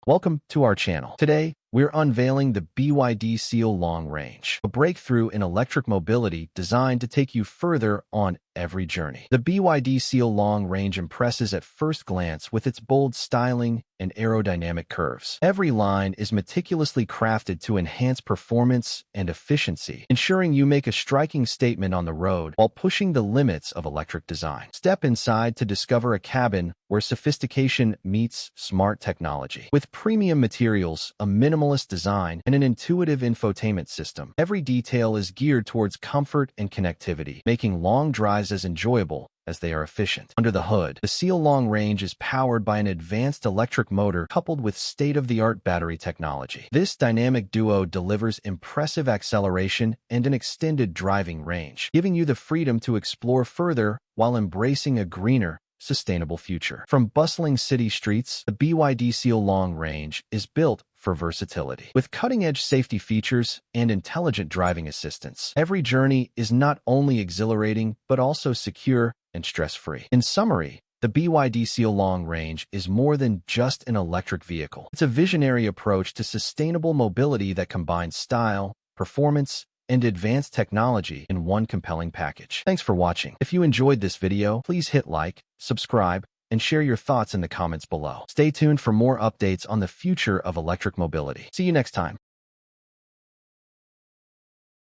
Welcome to our channel. Today, we're unveiling the BYD Seal Long Range, a breakthrough in electric mobility designed to take you further on every journey. The BYD Seal Long Range impresses at first glance with its bold styling and aerodynamic curves. Every line is meticulously crafted to enhance performance and efficiency, ensuring you make a striking statement on the road while pushing the limits of electric design. Step inside to discover a cabin where sophistication meets smart technology. With premium materials, a minimalist design, and an intuitive infotainment system, every detail is geared towards comfort and connectivity, making long drives as enjoyable as they are efficient. Under the hood, the Seal Long Range is powered by an advanced electric motor coupled with state-of-the-art battery technology. This dynamic duo delivers impressive acceleration and an extended driving range, giving you the freedom to explore further while embracing a greener, sustainable future. From bustling city streets, the BYD Seal Long Range is built for versatility. With cutting-edge safety features and intelligent driving assistance, every journey is not only exhilarating but also secure and stress-free. In summary, the BYD Seal Long Range is more than just an electric vehicle. It's a visionary approach to sustainable mobility that combines style, performance, and advanced technology in one compelling package. Thanks for watching. If you enjoyed this video, please hit like, subscribe, and share your thoughts in the comments below. Stay tuned for more updates on the future of electric mobility. See you next time.